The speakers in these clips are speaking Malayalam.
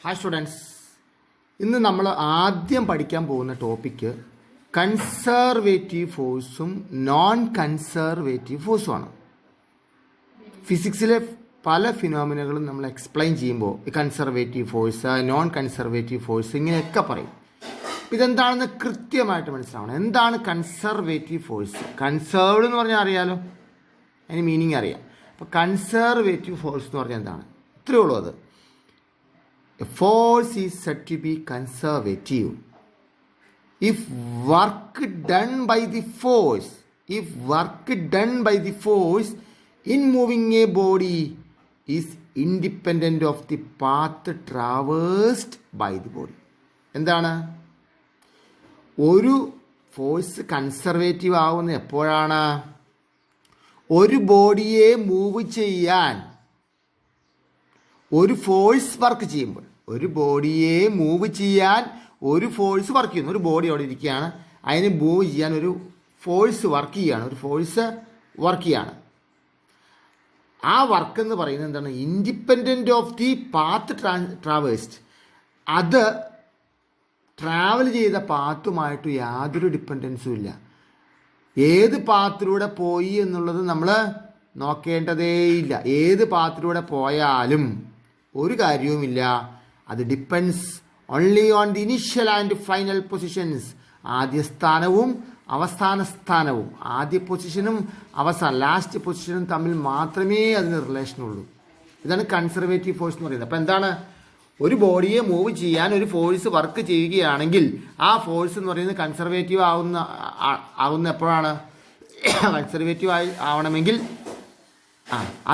ഹായ് സ്റ്റുഡൻസ്, ഇന്ന് നമ്മൾ ആദ്യം പഠിക്കാൻ പോകുന്ന ടോപ്പിക്ക് കൺസർവേറ്റീവ് ഫോഴ്സും നോൺ കൺസർവേറ്റീവ് ഫോഴ്സുമാണ്. ഫിസിക്സിലെ പല ഫിനോമിനകളും നമ്മൾ എക്സ്പ്ലെയിൻ ചെയ്യുമ്പോൾ conservative force, non conservative force ഇങ്ങനെയൊക്കെ പറയും. ഇതെന്താണെന്ന് കൃത്യമായിട്ട് മനസ്സിലാവണം. എന്താണ് കൺസർവേറ്റീവ് ഫോഴ്സ്? കൺസേർവ്ഡ് എന്ന് പറഞ്ഞാൽ അറിയാലോ, അതിന് മീനിങ് അറിയാം. അപ്പോൾ കൺസർവേറ്റീവ് ഫോഴ്സ് എന്ന് പറഞ്ഞാൽ എന്താണ്? ഇത്രയേ ഉള്ളൂ. അത് A force is said to be conservative if work done by the force in moving a body is independent of the path traversed by the body. എന്താണ്? ഒരു ഫോഴ്സ് കൺസർവേറ്റീവ് ആവുന്ന എപ്പോഴാണ്? ഒരു ബോഡിയെ മൂവ് ചെയ്യാൻ ഒരു ഫോഴ്സ് വർക്ക് ചെയ്യുമ്പോൾ, ഒരു ബോഡിയെ മൂവ് ചെയ്യാൻ ഒരു ഫോഴ്സ് വർക്ക് ചെയ്യുന്നു. ഒരു ബോഡി അവിടെ ഇരിക്കുകയാണ്, അതിനെ മൂവ് ചെയ്യാൻ ഒരു ഫോഴ്സ് വർക്ക് ചെയ്യുകയാണ്. ആ വർക്ക് എന്ന് പറയുന്നത് എന്താണ്? Independent of the path traversed. അത് ട്രാവൽ ചെയ്ത പാത്തുമായിട്ട് യാതൊരു ഡിപ്പെൻഡൻസും ഇല്ല. ഏത് പാത്തിലൂടെ പോയി എന്നുള്ളത് നമ്മൾ നോക്കേണ്ടതേയില്ല. ഏത് പാത്തിലൂടെ പോയാലും ഒരു കാര്യവുമില്ല. അത് depends only on the initial and final positions. ആദ്യ സ്ഥാനവും അവസാന സ്ഥാനവും, ആദ്യ പൊസിഷനും ലാസ്റ്റ് പൊസിഷനും തമ്മിൽ മാത്രമേ അതിന് റിലേഷനുള്ളൂ. ഇതാണ് കൺസർവേറ്റീവ് ഫോഴ്സ് എന്ന് പറയുന്നത്. അപ്പോൾ എന്താണ്? ഒരു ബോഡിയെ മൂവ് ചെയ്യാൻ ഒരു ഫോഴ്സ് വർക്ക് ചെയ്യുകയാണെങ്കിൽ ആ ഫോഴ്സ് എന്ന് പറയുന്നത് കൺസർവേറ്റീവ് ആവുന്ന എപ്പോഴാണ്? കൺസർവേറ്റീവ് ആവണമെങ്കിൽ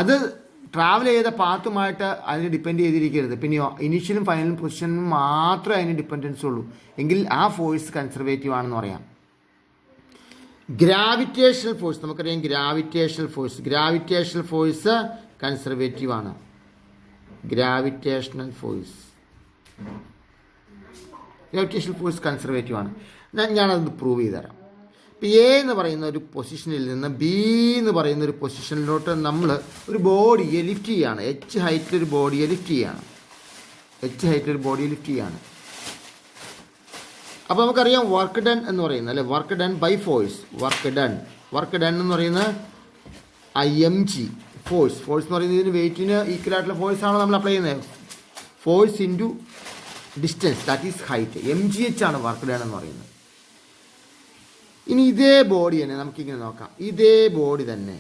അത് ട്രാവൽ ചെയ്ത പാത്തുമായിട്ട് അതിന് ഡിപ്പെൻഡ് ചെയ്തിരിക്കരുത്. പിന്നെയോ ഇനീഷ്യലും ഫൈനലും പൊസിഷനും മാത്രമേ അതിന് ഡിപ്പെൻഡൻസ് ഉള്ളൂ. എങ്കിൽ ആ ഫോഴ്സ് കൺസർവേറ്റീവ് ആണെന്ന് പറയാം. ഗ്രാവിറ്റേഷണൽ ഫോഴ്സ്, നമുക്കറിയാം ഗ്രാവിറ്റേഷണൽ ഫോഴ്സ് കൺസർവേറ്റീവ് ആണ്. ഗ്രാവിറ്റേഷണൽ ഫോഴ്സ് കൺസർവേറ്റീവ് ആണ്. ഞാനത് പ്രൂവ് ചെയ്ത് തരാം. ഇപ്പോൾ എ എന്ന് പറയുന്ന ഒരു പൊസിഷനിൽ നിന്ന് ബി എന്ന് പറയുന്ന ഒരു പൊസിഷനിലോട്ട് നമ്മൾ ഒരു ബോഡിയെ ലിഫ്റ്റ് ചെയ്യുകയാണ്. എച്ച് ഹൈറ്റിൽ ഒരു ബോഡിയെ ലിഫ്റ്റ് ചെയ്യുകയാണ്. അപ്പോൾ നമുക്കറിയാം വർക്ക് ഡൺ എന്ന് പറയുന്നത്, അല്ലെ, work done by force. Work done എന്ന് പറയുന്നത് mg ഫോഴ്സ് എന്ന് പറയുന്നത് ഇതിന് വെയിറ്റിന് ഈക്വൽ ആയിട്ടുള്ള ഫോഴ്സ് ആണ് നമ്മൾ അപ്ലൈ ചെയ്യുന്നത്. Force into distance, that is height. mgh ആണ് വർക്ക് ഡൺ എന്ന് പറയുന്നത്. ഇനി ഇതേ ബോഡി തന്നെ നമുക്കിങ്ങനെ നോക്കാം. ഇതേ ബോഡി തന്നെ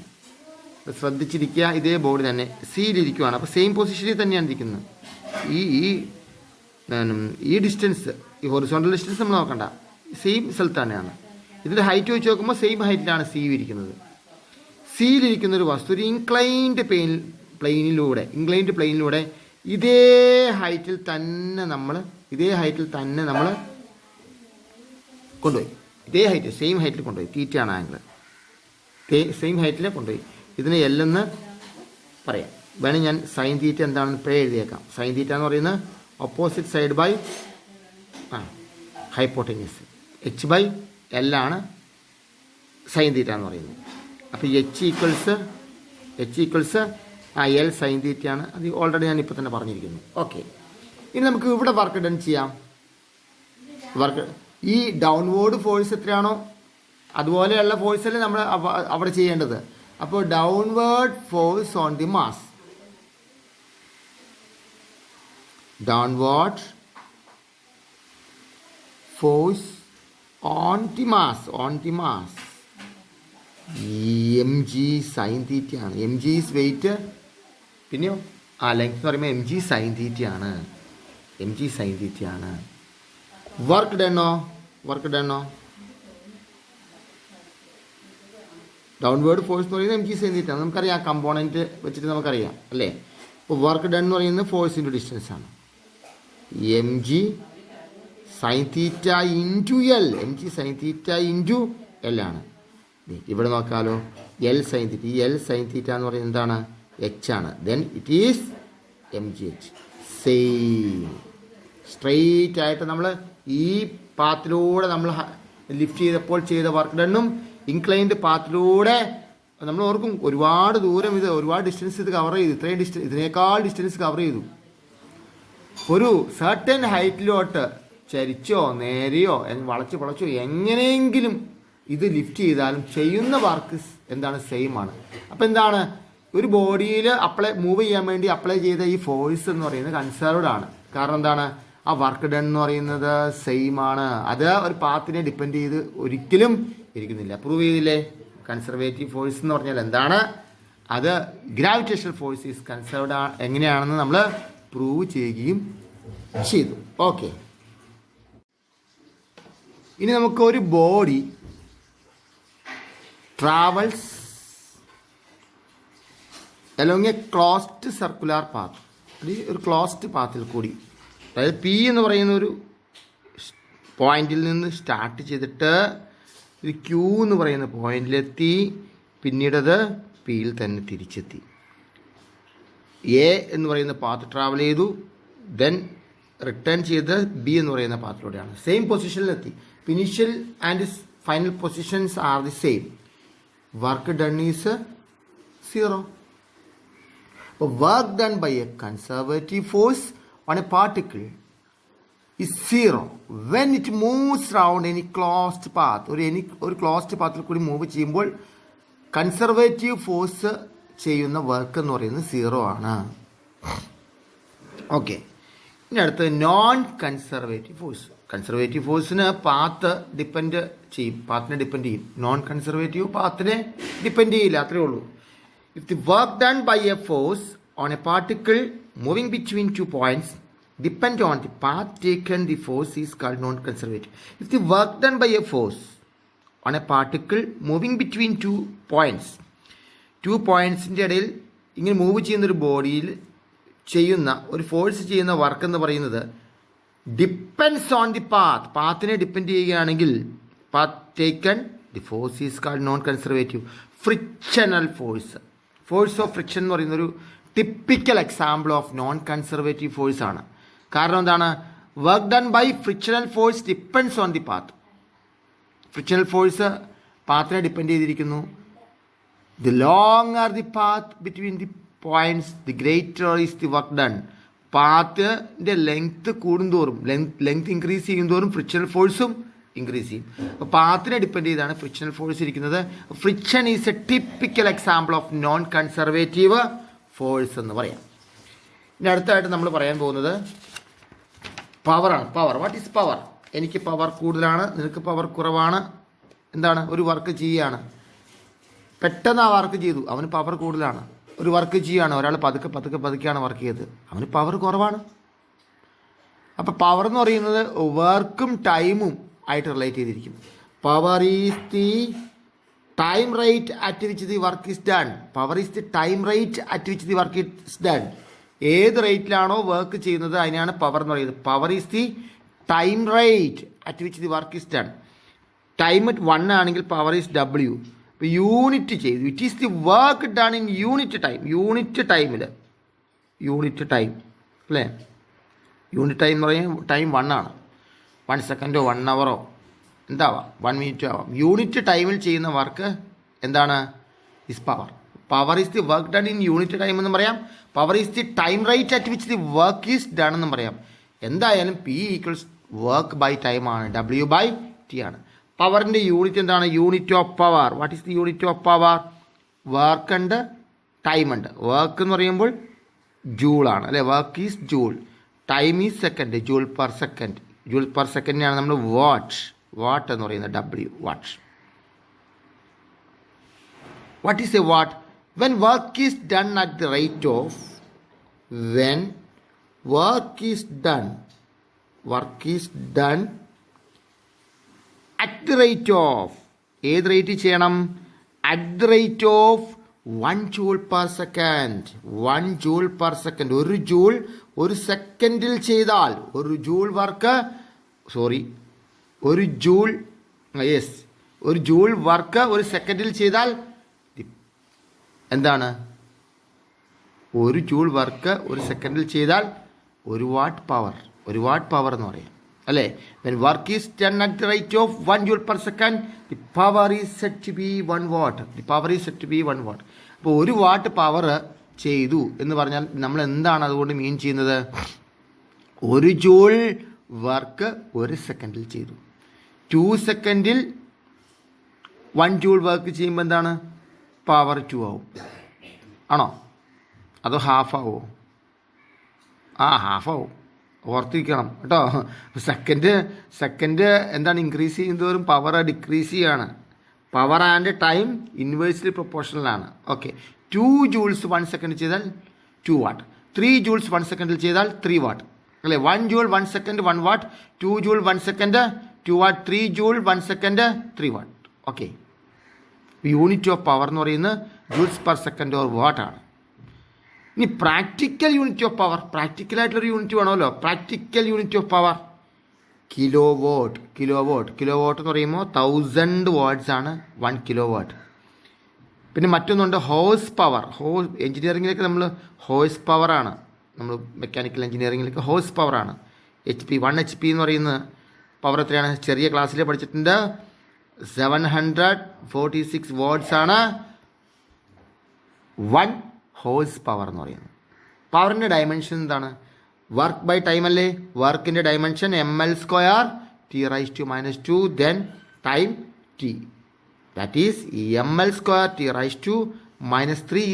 ശ്രദ്ധിച്ചിരിക്കുക. ഇതേ ബോഡി തന്നെ സിയിലിരിക്കുകയാണ്. അപ്പോൾ സെയിം പൊസിഷനിൽ തന്നെയാണ് ഇരിക്കുന്നത്. ഈ ഡിസ്റ്റൻസ്, ഈ ഹൊറിസോണ്ടൽ ഡിസ്റ്റൻസ് നമ്മൾ നോക്കണ്ട, സെയിം സ്ഥലത്ത് തന്നെയാണ്. ഇതിൻ്റെ ഹൈറ്റ് വെച്ച് നോക്കുമ്പോൾ സെയിം ഹൈറ്റിലാണ് സി ഇരിക്കുന്നത്. സിയിലിരിക്കുന്ന ഒരു വസ്തു ഒരു ഇൻക്ലൈൻഡ് പ്ലെയിനിലൂടെ ഇതേ ഹൈറ്റിൽ തന്നെ നമ്മൾ കൊണ്ടുപോയി. ഇതേ ഹൈറ്റ്, സെയിം ഹൈറ്റിൽ കൊണ്ടുപോയി. തീറ്റയാണ് ആംഗിൾ. സെയിം ഹൈറ്റിൽ കൊണ്ടുപോയി. ഇതിനെ എല്ലെന്ന് പറയാം. വേണമെങ്കിൽ ഞാൻ സൈൻ തീറ്റ എന്താണെന്ന് ഇപ്പോഴേ എഴുതിയേക്കാം. സൈൻ തീറ്റ എന്ന് പറയുന്നത് opposite side by hypotenuse. H by എല്ലാണ് സൈൻ തീറ്റ എന്ന് പറയുന്നത്. അപ്പോൾ എച്ച് ഈക്വൽസ് എൽ സൈൻ തീറ്റയാണ്. അത് ഓൾറെഡി ഞാൻ ഇപ്പോൾ തന്നെ പറഞ്ഞിരിക്കുന്നു. ഓക്കെ, ഇനി നമുക്ക് ഇവിടെ വർക്ക് ഡൺ ചെയ്യാം. ഈ ഡൗൺവേർഡ് ഫോഴ്സ് എത്രയാണോ അതുപോലെയുള്ള ഫോഴ്സല്ലേ നമ്മൾ അവിടെ ചെയ്യേണ്ടത്. അപ്പോൾ downward force on the mass, mg sine തീറ്റയാണ്. mg ഈസ് വെയിറ്റ്, പിന്നെയോ ലെങ്ത് എന്ന് പറയുമ്പോൾ mg സൈൻ തീറ്റയാണ്. വർക്ക് ഡണ്ണോ ഡൗൺവേർഡ് ഫോഴ്സ് എന്ന് പറയുന്നത് mg സൈൻ തീറ്റയാണ്. നമുക്കറിയാം, കമ്പോണൻറ്റ് വെച്ചിട്ട് നമുക്കറിയാം, അല്ലേ. ഇപ്പോൾ വർക്ക് ഡൺ എന്ന് പറയുന്നത് ഫോഴ്സ് ഇൻറ്റു ഡിസ്റ്റൻസ് ആണ്. mg sine theta into L ആണ്. ഇവിടെ നോക്കാമല്ലോ, എൽ സൈൻ തീറ്റ. ഈ എൽ സൈൻ തീറ്റ എന്ന് പറയുന്നത് എന്താണ്? എച്ച് ആണ്. Then it is mgh. Same straight ആയിട്ട് നമ്മൾ ഈ പാത്തിലൂടെ നമ്മൾ ലിഫ്റ്റ് ചെയ്തപ്പോൾ ചെയ്ത വർക്ക് ഡണ്ണും ഇൻക്ലൈൻഡ് പാത്തിലൂടെ നമ്മൾ ഓർക്കും, ഒരുപാട് ഡിസ്റ്റൻസ് ഇത് കവർ ചെയ്തു. ഇതിനേക്കാൾ ഡിസ്റ്റൻസ് കവർ ചെയ്തു. ഒരു സർട്ടൻ ഹൈറ്റിലോട്ട് ചരിച്ചോ നേരെയോ വളച്ചോ വളച്ചോ എങ്ങനെയെങ്കിലും ഇത് ലിഫ്റ്റ് ചെയ്താലും ചെയ്യുന്ന വർക്ക് എന്താണ് സെയിം ആണ്. അപ്പോൾ എന്താണ്, ഒരു ബോഡിയിൽ മൂവ് ചെയ്യാൻ വേണ്ടി അപ്ലൈ ചെയ്ത ഈ ഫോഴ്സ് എന്ന് പറയുന്നത് കൺസർവ്ഡ് ആണ്. കാരണം എന്താണ്, ആ വർക്ക് ഡൺ എന്ന് പറയുന്നത് സെയിം ആണ്. അത് ഒരു പാത്തിനെ ഡിപ്പെൻഡ് ചെയ്ത് ഒരിക്കലും ഇരിക്കുന്നില്ല. പ്രൂവ് ചെയ്തില്ലേ? കൺസർവേറ്റീവ് ഫോഴ്സ് എന്ന് പറഞ്ഞാൽ എന്താണ്, അത് ഗ്രാവിറ്റേഷണൽ ഫോഴ്സ് ഈസ് കൺസർവ്ഡ് എങ്ങനെയാണെന്ന് നമ്മൾ പ്രൂവ് ചെയ്യുകയും ചെയ്തു. ഓക്കെ, ഇനി നമുക്ക് ഒരു body travels along A closed circular path, ഒരു ക്ലോസ്ഡ് പാത്തിൽ കൂടി, അതായത് പി എന്ന് പറയുന്ന ഒരു പോയിന്റിൽ നിന്ന് സ്റ്റാർട്ട് ചെയ്തിട്ട് ഒരു ക്യൂ എന്ന് പറയുന്ന പോയിന്റിലെത്തി, പിന്നീടത് പിയിൽ തന്നെ തിരിച്ചെത്തി. എ എന്ന് പറയുന്ന പാത്ത് ട്രാവൽ ചെയ്തു, ദെൻ റിട്ടേൺ ചെയ്ത് ബി എന്ന് പറയുന്ന പാത്തിലൂടെയാണ്. സെയിം പൊസിഷനിലെത്തി. Initial and final positions are the same. Work done is 0. അപ്പോൾ work done by a conservative force on a particle is 0 when it moves around any closed path. ഒരു ക്ലോസ്ഡ് പാത്തിൽ കൂടി മൂവ് ചെയ്യുമ്പോൾ കൺസർവേറ്റീവ് ഫോഴ്സ് ചെയ്യുന്ന വർക്ക് എന്ന് പറയുന്നത് 0 ആണ്. ഓക്കെ, ഇനി അടുത്ത് നോൺ കൺസർവേറ്റീവ് ഫോഴ്സ്. കൺസർവേറ്റീവ് ഫോഴ്സിന് പാത്തിനെ ഡിപ്പെൻഡ് ചെയ്യും. നോൺ കൺസർവേറ്റീവ് പാത്തിനെ ഡിപ്പെൻഡ് ചെയ്യില്ല, അത്രേ ഉള്ളൂ. If the work done by a force on a particle moving between 2 points depend on the path taken, the force is called non-conservative. If the work done by a force on a particle moving between 2 points, 2 പോയിൻറ്റ്സിൻ്റെ ഇടയിൽ ഇങ്ങനെ മൂവ് ചെയ്യുന്നൊരു ബോഡിയിൽ ചെയ്യുന്ന ഒരു ഫോഴ്സ് ചെയ്യുന്ന വർക്ക് എന്ന് പറയുന്നത് ഡിപ്പെൻഡ്സ് ഓൺ ദി പാത്തിനെ ഡിപ്പെൻഡ് ചെയ്യുകയാണെങ്കിൽ path taken, the force is called non conservative. Frictional force of friction എന്ന് പറയുന്നൊരു typical example of non conservative force ആണ്. കാരണം എന്താണ്, work done by frictional force depends on the path. Frictional force പാത്തിനെ ഡിപ്പെൻഡ് ചെയ്തിരിക്കുന്നു. The longer the path between the points the greater is the work done. പാത്തിൻ്റെ ലെങ്ത് കൂടുന്തോറും, ലെങ്ത് ഇൻക്രീസ് ചെയ്യുന്തോറും ഫ്രിക്ഷണൽ ഫോഴ്സും ഇൻക്രീസ് ചെയ്യും. അപ്പോൾ പാത്തിനെ ഡിപ്പെൻഡ് ചെയ്താണ് ഫ്രിക്ഷണൽ ഫോഴ്സ് ഇരിക്കുന്നത്. Friction is A typical example of non conservative force എന്ന് പറയാം. ഇനി അടുത്തായിട്ട് നമ്മൾ പറയാൻ പോകുന്നത് പവറാണ്. Power, what is power? എനിക്ക് പവർ കൂടുതലാണ്, നിനക്ക് പവർ കുറവാണ്. എന്താണ്, ഒരു വർക്ക് ചെയ്യുകയാണ്, പെട്ടെന്ന് ആ വർക്ക് ചെയ്തു, അവന് പവർ കൂടുതലാണ്. ഒരു വർക്ക് ചെയ്യുകയാണ്, ഒരാൾ പതുക്കെയാണ് വർക്ക് ചെയ്തത്, അവന് പവർ കുറവാണ്. അപ്പോൾ പവർ എന്ന് പറയുന്നത് വർക്കും ടൈമും ആയിട്ട് റിലേറ്റ് ചെയ്തിരിക്കും. Power is the time rate at which the work is done. Power is the time rate at which the work is done. ഏത് റേറ്റിലാണോ വർക്ക് ചെയ്യുന്നത് അതിനാണ് പവർ എന്ന് പറയുന്നത്. Power is the time rate at which the work is done. Time 1 ആണെങ്കിൽ പവർ ഈസ് W. ഇപ്പോൾ യൂണിറ്റ് ചെയ്തു, it is the work done in unit time. Unit time അല്ലേ? യൂണിറ്റ് ടൈം എന്ന് പറയുന്നത് ടൈം 1 ആണ്. 1 സെക്കൻഡോ 1 അവറോ എന്താവാം, 1 മിനിറ്റോ ആവാം. യൂണിറ്റ് ടൈമിൽ ചെയ്യുന്ന വർക്ക് എന്താണ്? Is power. Power is the work done in unit time എന്നും പറയാം. Power is the time rate at which the work is done എന്നും പറയാം. എന്തായാലും P equals work by time ആണ്, W/T ആണ്. പവറിൻ്റെ യൂണിറ്റ് എന്താണ്? Unit of power. What is the unit of power? Work ഉണ്ട്, ടൈം ഉണ്ട്. വർക്ക് എന്ന് പറയുമ്പോൾ ജൂളാണ് അല്ലേ? Work is joule, time is second, joule per second. Joule per സെക്കൻഡിനാണ് നമ്മൾ വാട്ട് എന്ന് പറയുന്നത്, what. What is A what? When work is done at the rate of, at the rate of, ഏത് റേറ്റ് ചെയ്യണം? at the rate of 1 joule per second. 1 joule per second. ഒരു ജൂൾ ഒരു സെക്കൻഡിൽ ചെയ്താൽ, ഒരു ജൂൾ വർക്ക് ഒരു സെക്കൻഡിൽ ചെയ്താൽ എന്താണ്? ഒരു ജൂൾ വർക്ക് ഒരു സെക്കൻഡിൽ ചെയ്താൽ 1 വാട്ട് പവർ എന്ന് പറയാം അല്ലേ? when work is done at the rate of 1 joule per second, the power is said to be 1 watt. അപ്പോൾ 1 വാട്ട് പവർ ചെയ്തു എന്ന് പറഞ്ഞാൽ നമ്മൾ എന്താണ് അതുകൊണ്ട് മീൻ ചെയ്യുന്നത്? 1 ജൂൾ വർക്ക് 1 സെക്കൻഡിൽ ചെയ്തു. 2 സെക്കൻഡിൽ 1 ജൂൾ വർക്ക് ചെയ്യുമ്പോൾ എന്താണ്? പവർ 2 ആവും. ആണോ? അതോ ഹാഫ് ആവോ? ഹാഫ് ആവും. ഓർത്തിരിക്കണം കേട്ടോ. സെക്കൻഡ് എന്താണ് ഇൻക്രീസ് ചെയ്യുന്നതോറും പവർ ഡിക്രീസ് ചെയ്യുകയാണ്. പവർ ആൻഡ് ടൈം ഇൻവേഴ്സ്ലി പ്രൊപ്പോർഷണലാണ്. ഓക്കെ. 2 ജൂൾസ് 1 സെക്കൻഡ് ചെയ്താൽ 2 വാട്ട്. 3 ജൂൾസ് 1 സെക്കൻഡിൽ ചെയ്താൽ 3 വാട്ട് അല്ലേ? 1 joule 1 second 1 watt, 2 joule 1 second 2 watt, 3 joule 1 second 3 watt. Okay. Unit of power എന്ന് പറയുന്നത് ജൂൾസ് പെർ സെക്കൻഡ് ഓർ വാട്ടാണ്. ഇനി പ്രാക്ടിക്കൽ യൂണിറ്റ് ഓഫ് പവർ, പ്രാക്ടിക്കലായിട്ടുള്ളൊരു യൂണിറ്റ് വേണമല്ലോ. Practical unit of power kilo watt എന്ന് പറയുമ്പോൾ 1000 വാട്ട്സ് ആണ് 1 കിലോ വാട്ട്. പിന്നെ മറ്റൊന്നുണ്ട് ഹോഴ്സ് പവർ. എഞ്ചിനീയറിങ്ങിലേക്ക് നമ്മൾ ഹോഴ്സ് പവറാണ്, നമ്മൾ മെക്കാനിക്കൽ എഞ്ചിനീയറിങ്ങിലേക്ക് ഹോഴ്സ് പവറാണ്. HP 1 HP എന്ന് പറയുന്ന പവർ എത്രയാണ്? ചെറിയ ക്ലാസ്സിൽ പഠിച്ചിട്ടുണ്ട്. 746 വാട്ട്സ് ആണ് 1 ഹോഴ്സ് പവർ എന്ന് പറയുന്നത്. പവറിൻ്റെ ഡയമെൻഷൻ എന്താണ്? വർക്ക് ബൈ ടൈം അല്ലേ? വർക്കിൻ്റെ dimension ml² T⁻², then time T. That is ml² T⁻³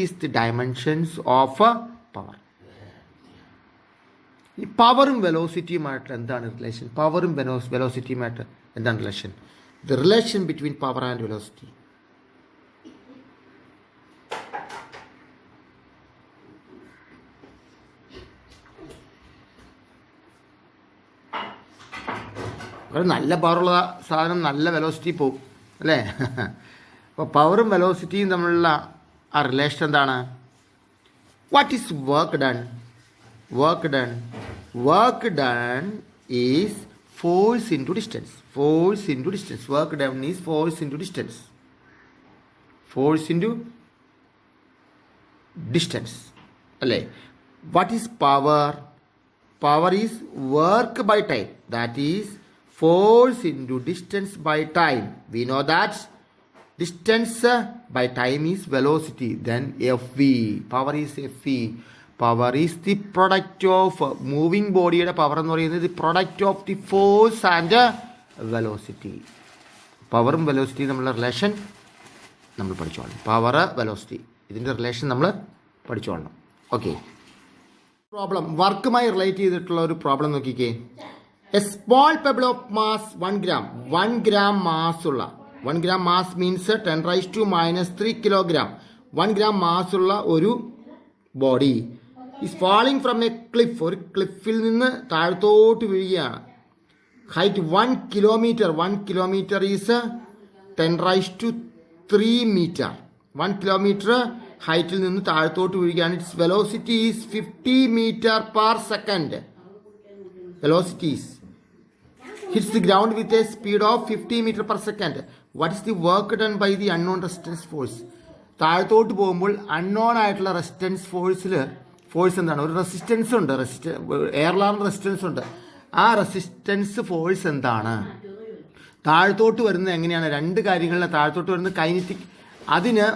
is the dimensions of power. ഈ പവറും വെലോസിറ്റിയുമായിട്ട് എന്താണ് റിലേഷൻ? പവറും വെലോസിറ്റിയുമായിട്ട് എന്താണ് relation? The relation between power and velocity. നല്ല പവറുള്ള സാധനം നല്ല വെലോസിറ്റി പോവും അല്ലേ? അപ്പോൾ പവറും വെലോസിറ്റിയും തമ്മിലുള്ള ആ റിലേഷൻ എന്താണ്? What is work done? Work done is force into distance. Work done is force into distance അല്ലേ? What is power? Power is work by time. That is force into distance by time. We know that distance by time is velocity. Then Fv. Power is Fv. Power is the product of moving body. Power എന്ന് പറയുന്നത് the product of the force and velocity. പവറും വെലോസിറ്റി തമ്മിലുള്ള റിലേഷൻ നമ്മൾ പഠിച്ചോളണം. പവർ വെലോസിറ്റി ഇതിൻ്റെ റിലേഷൻ നമ്മൾ പഠിച്ചോളണം. ഓക്കെ. പ്രോബ്ലം വർക്കുമായി റിലേറ്റ് ചെയ്തിട്ടുള്ള ഒരു പ്രോബ്ലം നോക്കിക്കേ. A small pebble of mass 1 gram. 1 gram mass ഉള്ള 1 gram mass means 10⁻³ kilogram. 1 gram mass ഉള്ള ഒരു body is falling from a cliff. ഒരു ക്ലിഫിൽ നിന്ന് താഴത്തോട്ട് വീഴുകയാണ്. Height 1 kilometer. 1 kilometer is 10⁻³ meter. 1 kilometer ഹൈറ്റിൽ നിന്ന് താഴത്തോട്ട് വീഴുകയാണ്. Its velocity is 50 meter per second. Velocities hits the ground with a speed of 50 meter per second. What is the work done by the unknown resistance force? താഴത്തോട്ട് പോകുമ്പോൾ അൺനോൺ ആയിട്ടുള്ള റെസിസ്റ്റൻസ് ഫോഴ്സ് എന്താണ്? ഒരു റെസിസ്റ്റൻസ് ഉണ്ട്, എയർലാറിന് റെസിസ്റ്റൻസ് ഉണ്ട്. ആ റെസിസ്റ്റൻസ് ഫോഴ്സ് എന്താണ്? താഴത്തോട്ട് വരുന്നത് എങ്ങനെയാണ്? 2 കാര്യങ്ങളിൽ താഴത്തോട്ട് വരുന്നത് കൈനറ്റിക്. അതിന്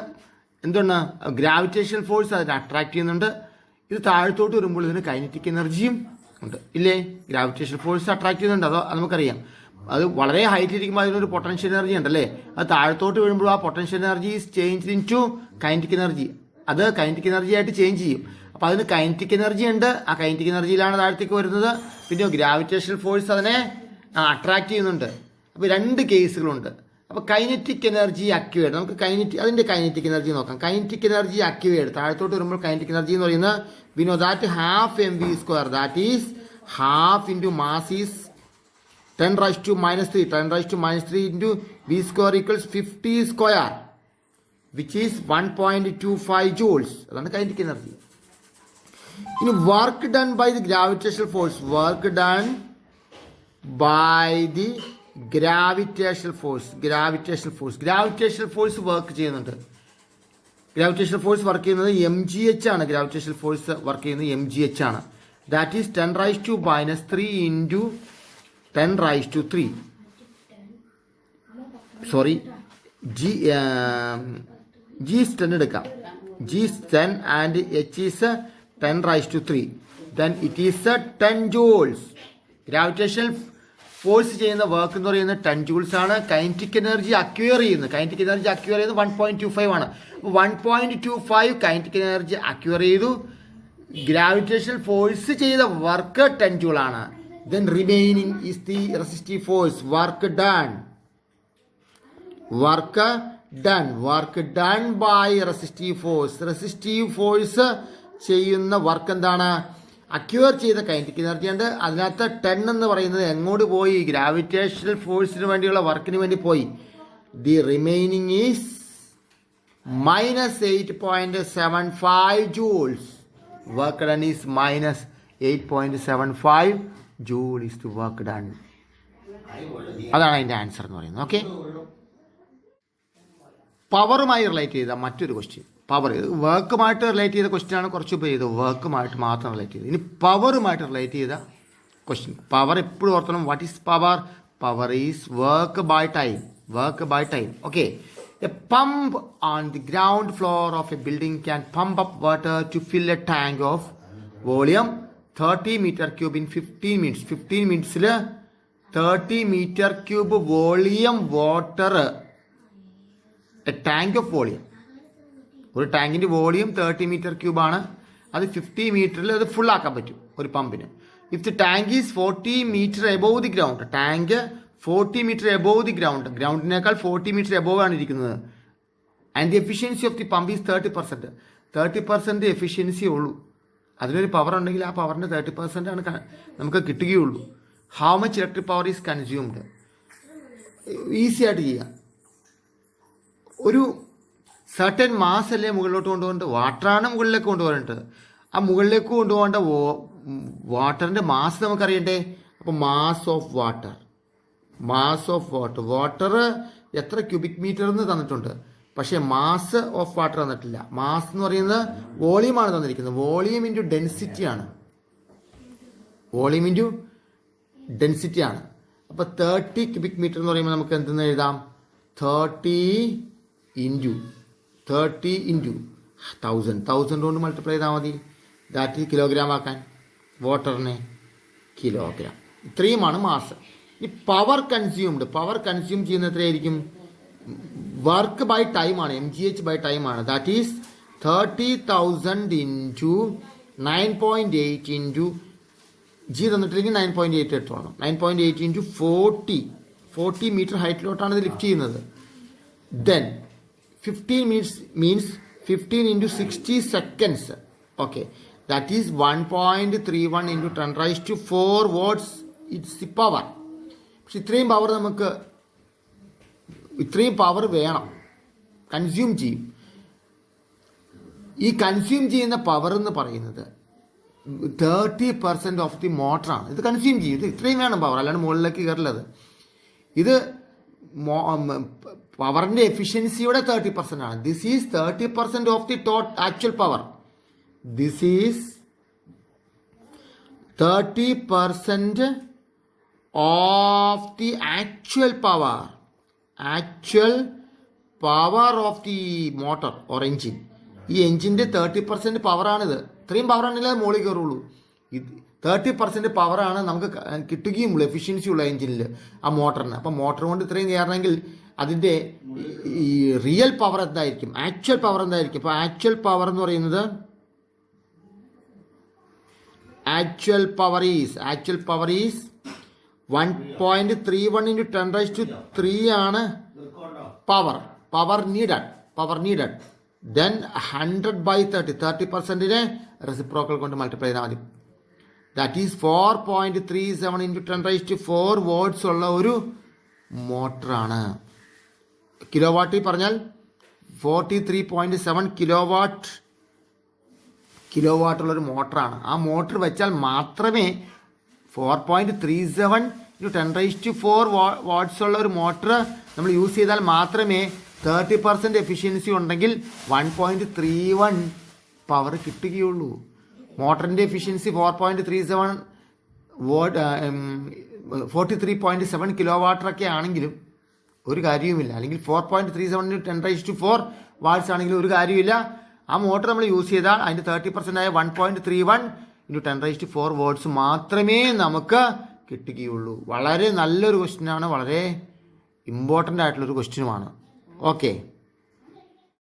എന്താണ്? ഗ്രാവിറ്റേഷൻ ഫോഴ്സ് അതിനെ അട്രാക്ട് ചെയ്യുന്നുണ്ട്. ഇത് താഴത്തോട്ട് വരുമ്പോൾ ഇതിന് കൈനറ്റിക് എനർജിയും ഉണ്ട് ഇല്ലേ? ഗ്രാവിറ്റേഷൻ ഫോഴ്സ് അട്രാക്ട് ചെയ്യുന്നുണ്ട്. അത് നമുക്കറിയാം. അത് വളരെ ഹൈറ്റിൽ ഇരിക്കുമ്പോൾ അതിനൊരു പൊട്ടൻഷ്യൽ എനർജി ഉണ്ടല്ലേ? അത് താഴത്തോട്ട് വീഴുമ്പോൾ ആ potential energy is change in to kinetic energy. അത് കൈനറ്റിക് എനർജി ആയിട്ട് ചേഞ്ച് ചെയ്യും. അപ്പോൾ അതിന് കൈനറ്റിക് എനർജി ഉണ്ട്. ആ കൈനറ്റിക് എനർജിയിലാണ് താഴത്തേക്ക് വരുന്നത്. പിന്നെ ഗ്രാവിറ്റേഷൻ ഫോഴ്സ് അതിനെ അട്രാക്ട് ചെയ്യുന്നുണ്ട്. അപ്പോൾ 2 കേസുകളുണ്ട്. അപ്പോൾ കൈനറ്റിക് എനർജി അക്യുവേഡ്, നമുക്ക് അതിൻ്റെ കൈനറ്റിക് എനർജി നോക്കാം. കൈനറ്റിക് എനർജി അക്യുവേഡ് താഴത്തോട്ട് വരുമ്പോൾ കൈനറ്റിക് എനർജി എന്ന് പറയുന്നത് we know that half mv², that is half into mass is 10⁻³ 10⁻³ into v² equals 50², which is 1.25 joules. അതാണ് കൈനറ്റിക് എനർജി. ഇനി work done by the gravitational force. Work done by the gravitational force work ചെയ്യുന്നുണ്ട്. ഗ്രാവിറ്റേഷണൽ ഫോഴ്സ് വർക്ക് ചെയ്യുന്നത് mgh ആണ്. ഗ്രാവിറ്റേഷണൽ ഫോഴ്സ് വർക്ക് ചെയ്യുന്നത് mgh ആണ്. That is 10⁻³ into 10⁻³ sorry g is 10 എടുക്കാം. g is 10 and h is 10⁻³ then it is a 10 joules. Gravitational force ചെയ്യുന്ന വർക്ക് എന്ന് പറയുന്നത് 10 joules ആണ്. കൈനറ്റിക് എനർജി അക്വയർ ചെയ്യുന്നത് 1.25 ആണ്. 1.25 കൈനറ്റിക് എനർജി അക്വയർ ചെയ്തു. ഗ്രാവിറ്റേഷണൽ ഫോഴ്സ് ചെയ്ത വർക്ക് 10 joule ആണ്. then remaining is the resistive force. work done by resistive force ചെയ്യുന്ന വർക്ക് എന്താണ്? അക്യൂർ ചെയ്ത കൈനറ്റിക് എനർജി ഉണ്ട്. അതിനകത്ത് 10 എന്ന് പറയുന്നത് എങ്ങോട്ട് പോയി? ഗ്രാവിറ്റേഷണൽ ഫോഴ്സിന് വേണ്ടിയുള്ള വർക്കിന് വേണ്ടി പോയി. The remaining is -8.75 joules. Work done is -8.75 joule is the work done. അതാണ് അതിൻ്റെ ആൻസർ എന്ന് പറയുന്നത്. ഓക്കെ, പവറുമായി റിലേറ്റ് ചെയ്ത മറ്റൊരു ക്വസ്റ്റ്യൻ. പവർ വർക്കുമായിട്ട് റിലേറ്റ് ചെയ്ത ക്വസ്റ്റ്യൻ ആണ് കുറച്ച് മുമ്പ് ചെയ്തത്. വർക്കുമായിട്ട് മാത്രം റിലേറ്റ് ചെയ്തത്. ഇനി പവറുമായിട്ട് റിലേറ്റ് ചെയ്ത ക്വസ്റ്റ്യൻ. പവർ എപ്പോഴും ഓർത്തണം. What is power? Power is work by time. Okay, a pump on the ground floor of a building can pump up water to fill a tank of volume 30 meter cube in 15 minutes. 15 minutes 30 meter cube volume water, A tank of volume. ഒരു ടാങ്കിൻ്റെ വോളിയം 30 meter ക്യൂബ് ആണ്. അത് 50 മീറ്ററിൽ അത് ഫുൾ ആക്കാൻ പറ്റും ഒരു പമ്പിന്. If the tank is 40 meter above the ground, tank 40 meter above the ഗ്രൗണ്ടിനേക്കാൾ 40 meter എബോവ് ആണ് ഇരിക്കുന്നത്. And the efficiency of the pump is 30%. 30% efficiency ഉള്ളൂ. അതിനൊരു പവർ ഉണ്ടെങ്കിൽ ആ പവറിൻ്റെ 30% ആണ് നമുക്ക് കിട്ടുകയുള്ളൂ. How much electric power is consumed? Easy ആയിട്ട് ചെയ്യാം. ഒരു സർട്ടൻ മാസ് അല്ലേ മുകളിലോട്ട് കൊണ്ടുപോകേണ്ടത്? വാട്ടറാണ് മുകളിലേക്ക് കൊണ്ടുപോകേണ്ടത്. ആ മുകളിലേക്ക് കൊണ്ടുപോകേണ്ട വാട്ടറിൻ്റെ മാസ് നമുക്കറിയണ്ടേ? അപ്പോൾ മാസ് ഓഫ് വാട്ടർ എത്ര ക്യൂബിക് മീറ്റർ എന്ന് തന്നിട്ടുണ്ട്. പക്ഷേ മാസ് ഓഫ് വാട്ടർ തന്നിട്ടില്ല. മാസ് എന്ന് പറയുന്നത് വോളിയമാണ് തന്നിരിക്കുന്നത്. വോളിയം ഇൻറ്റു ഡെൻസിറ്റി ആണ്. അപ്പോൾ 30 ക്യൂബിക് മീറ്റർ എന്ന് പറയുമ്പോൾ നമുക്ക് എന്തെന്ന് എഴുതാം? 30 ഇൻറ്റു 1000 കൊണ്ട് മൾട്ടിപ്ലൈ ചെയ്താൽ മതി. ദാറ്റ് കിലോഗ്രാം ആക്കാൻ വാട്ടറിനെ കിലോഗ്രാം. ഇത്രയുമാണ് മാസ്. ഈ പവർ കൺസ്യൂം ചെയ്യുന്ന എത്രയായിരിക്കും? വർക്ക് ബൈ ടൈം ആണ്, mgh ബൈ ടൈം ആണ്. That is 30,000 into 9.8 into G തന്നിട്ടില്ലെങ്കിൽ 9.8 എടുത്തോളണം. 9.8 ഇൻറ്റു 40 മീറ്റർ ഹൈറ്റിലോട്ടാണ് ഇത് ലിഫ്റ്റ് ചെയ്യുന്നത്. Then 15 minutes means 15 into 60 seconds. Okay, that is 1.31 into 10 raised to 4 watts. It's the power. പക്ഷെ ഇത്രയും പവർ വേണം, കൺസ്യൂം ചെയ്യും. ഈ കൺസ്യൂം ചെയ്യുന്ന പവർ എന്ന് പറയുന്നത് 30% ഓഫ് ദി മോട്ടറാണ്. ഇത് കൺസ്യൂം ചെയ്യും. ഇത് ഇത്രയും വേണം പവർ, അല്ലാണ്ട് മുകളിലേക്ക് കയറില്ലത്. ഇത് പവറിൻ്റെ എഫിഷ്യൻസിയുടെ 30% ആണ്. This is 30% of the actual power. This is 30% of the actual of the motor or engine. ഈ എൻജിൻ്റെ 30% പവറാണിത്. ഇത്രയും പവറാണെങ്കിൽ അത് മുകളിൽ കയറുള്ളൂ. ഇത് 30% പവറാണ് നമുക്ക് കിട്ടുകയുമുള്ളൂ, എഫിഷ്യൻസി ഉള്ള എൻജിനിൽ, ആ മോട്ടറിന്. അപ്പം മോട്ടർ കൊണ്ട് ഇത്രയും കയറണമെങ്കിൽ അതിൻ്റെ ഈ റിയൽ പവർ എന്തായിരിക്കും, ആക്ച്വൽ പവർ എന്തായിരിക്കും? അപ്പോൾ ആക്ച്വൽ പവർ എന്ന് പറയുന്നത് actual power is 1.31 into 10 raised to 3 ആണ് പവർ നീഡഡ്. ദെൻ 100 by 30%നെ റെസിപ്രോക്കൽ കൊണ്ട് മൾട്ടിപ്ലൈ ചെയ്താൽ മതി. That is 4.37 into 10 raised to 4 watts ഉള്ള ഒരു മോട്ടറാണ്. കിലോ വാട്ടിൽ പറഞ്ഞാൽ 43.7 കിലോ വാട്ടുള്ളൊരു മോട്ടറാണ്. ആ മോട്ടർ വെച്ചാൽ മാത്രമേ 4.37 into 10 raised to 4 watts ഉള്ള ഒരു മോട്ടർ നമ്മൾ യൂസ് ചെയ്താൽ മാത്രമേ 30% എഫിഷ്യൻസി ഉണ്ടെങ്കിൽ 1.31 പവർ കിട്ടുകയുള്ളൂ. മോട്ടറിൻ്റെ എഫിഷ്യൻസി 4.37 വാട്ട് 43.7 കിലോ വാട്ടറൊക്കെ ആണെങ്കിലും ഒരു കാര്യവുമില്ല. അല്ലെങ്കിൽ 4.37 into 10 raised to 4 വാട്ട്സ് ആണെങ്കിലും ഒരു കാര്യമില്ല. ആ മോട്ടർ നമ്മൾ യൂസ് ചെയ്താൽ അതിൻ്റെ 30% ആയ 1.31 ഇൻറ്റു 10⁴ വേർഡ്സ് മാത്രമേ നമുക്ക് കിട്ടുകയുള്ളൂ. വളരെ നല്ലൊരു ക്വസ്റ്റ്യനാണ്, വളരെ ഇമ്പോർട്ടൻ്റ് ആയിട്ടുള്ളൊരു ക്വസ്റ്റ്യനുമാണ്. ഓക്കെ.